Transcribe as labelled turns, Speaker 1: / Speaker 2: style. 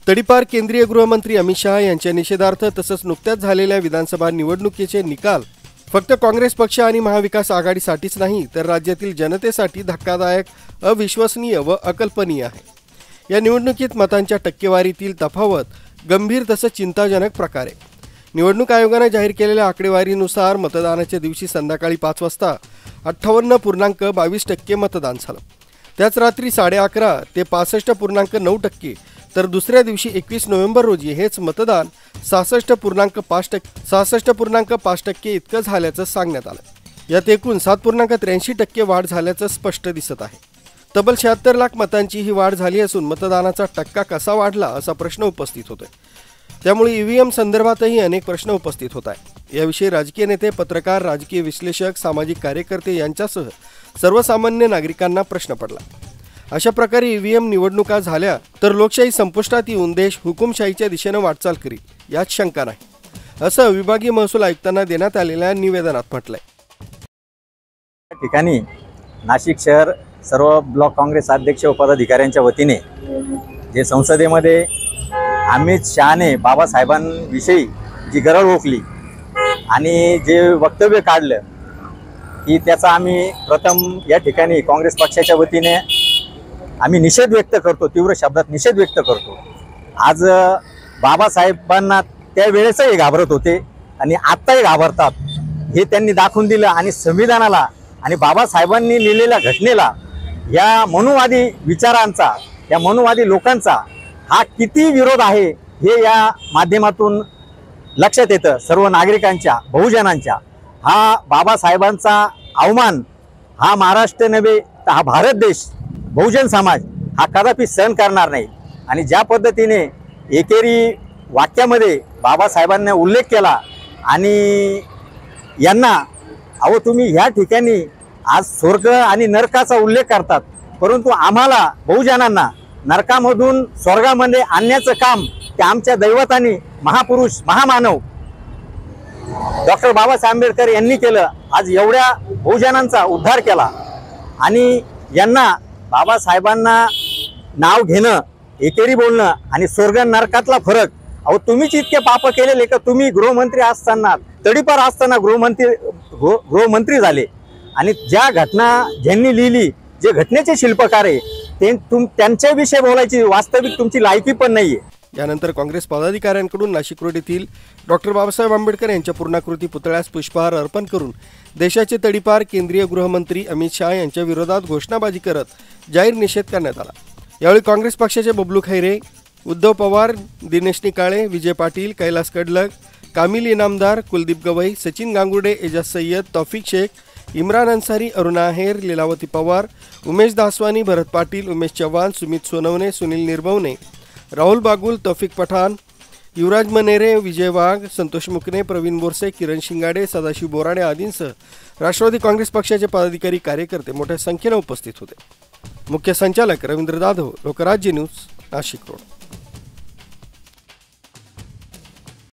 Speaker 1: तडीपार केंद्रीय गृहमंत्री अमित शहा यांच्या निषेधार्थ तसंच नुकत्याच झालेल्या विधानसभा निवडणुकीचे निकाल फक्त काँग्रेस पक्ष आणि महाविकास आघाडीसाठीच नाही तर राज्यातील जनतेसाठी धक्कादायक, अविश्वसनीय व अकल्पनीय आहे। या निवडणुकीत मतांच्या टक्केवारीतील तफावत गंभीर तसंच चिंताजनक प्रकारे निवडणूक आयोगाने जाहीर केलेल्या आकडेवारीनुसार मतदानाच्या दिवशी संध्याकाळी 5 वाजता 58.22% मतदान झालं। त्याच रात्री 11:30 ते 65.9%, तर दुसऱ्या दिवशी 21 नोव्हेंबर रोजी हेच मतदान 66.5% इतकं झाल्याचं सांगण्यात आलं। यात एकूण 7.83% वाढ झाल्याचं स्पष्ट दिसत आहे। तब्बल 76 लाख मतांची ही वाढ झाली असून मतदानाचा टक्का कसा वाढला असा प्रश्न उपस्थित होतोय। त्यामुळे ईव्हीएम संदर्भातही अनेक प्रश्न उपस्थित होत आहेत। याविषयी राजकीय नेते, पत्रकार, राजकीय विश्लेषक, सामाजिक कार्यकर्ते यांच्यासह सर्वसामान्य नागरिकांना प्रश्न पडला। अशा प्रकारे ईव्हीएम निवडणुका झाल्या तर लोकशाही संपुष्टात येऊन देश हुकुमशाहीच्या दिशेने वाटचाल करील यात शंका नाही, असं विभागीय महसूल आयुक्तांना देण्यात आलेल्या निवेदनात म्हटलंय।
Speaker 2: ठिकाणी नाशिक शहर सर्व ब्लॉक काँग्रेस अध्यक्ष व पदाधिकाऱ्यांच्या वतीने जे संसदेमध्ये अमित शहाने बाबासाहेबांविषयी जी गरळ ओकली आणि जे वक्तव्य काढलं की त्याचा आम्ही प्रथम या ठिकाणी काँग्रेस पक्षाच्या वतीने आम्ही निषेध व्यक्त करतो, तीव्र शब्दात निषेध व्यक्त करतो। आज बाबासाहेबांना त्यावेळेसही घाबरत होते आणि आत्ताही घाबरतात हे त्यांनी दाखवून दिलं आणि संविधानाला आणि बाबासाहेबांनी लिहिलेल्या घटनेला या मनुवादी विचारांचा, या मनुवादी लोकांचा हा किती विरोध आहे हे या माध्यमातून लक्षात येतं सर्व नागरिकांच्या, बहुजनांच्या। हा बाबासाहेबांचा अवमान हा महाराष्ट्र नव्हे तर हा भारत देश, बहुजन समाज हा कदापि सहन करणार नाही। आणि ज्या पद्धतीने एकेरी वाक्यामध्ये बाबासाहेबांना उल्लेख केला आणि यांना अहो तुम्ही ह्या ठिकाणी आज स्वर्ग आणि नरकाचा उल्लेख करतात, परंतु आम्हाला बहुजनांना नरकामधून स्वर्गामध्ये आणण्याचं काम ते आमच्या दैवतांनी, महापुरुष, महामानव डॉक्टर बाबासाहेब आंबेडकर यांनी केलं। आज एवढ्या बहुजनांचा उद्धार केला आणि यांना बाबासाहेबांना नाव घेणं, एकेरी बोलणं आणि स्वर्ग नरकातला फरक, अहो तुम्हीच इतके पाप केलेले का तुम्ही गृहमंत्री असताना, तडीपार असताना गृहमंत्री झाले आणि ज्या घटना ज्यांनी लिहिली, जे घटनेचे शिल्पकार आहे त्यांच्याविषयी बोलायची वास्तविक तुमची लायकी पण नाहीये।
Speaker 1: यानंतर काँग्रेस पदाधिकाऱ्यांकडून नाशिक रोड येथील डॉक्टर बाबासाहेब आंबेडकर यांच्या पूर्णाकृती पुतळ्यास पुष्पहार अर्पण करून देशाचे तडीपार केंद्रीय गृहमंत्री अमित शहा यांच्या विरोधात घोषणाबाजी करत जाहीर निषेध करण्यात आला। यावेळी काँग्रेस पक्षाचे बबलू खैरे, उद्धव पवार, दिनेश निकाळे, विजय पाटील, कैलास कडलग, कामिल इनामदार, कुलदीप गवई, सचिन गांगुर्डे, एजाज सय्यद, तौफिक शेख, इम्रान अन्सारी, अरुणा आहेर, लीलावती पवार, उमेश दासवानी, भरत पाटील, उमेश चव्हाण, सुमित सोनवणे, सुनील निर्भवने, राहुल बागुल, तौफिक पठाण, युवराज मनेरे, विजय वाघ, संतोष मुकणे, प्रवीण बोरसे, किरण शिंगाडे, सदाशिव बोराडे आदींसह राष्ट्रवादी काँग्रेस पक्षाचे पदाधिकारी, कार्यकर्ते मोठ्या संख्येने उपस्थित होते। मुख्य संचालक रवींद्र जाधव, लोकराज्य न्यूज, नाशिक रोड।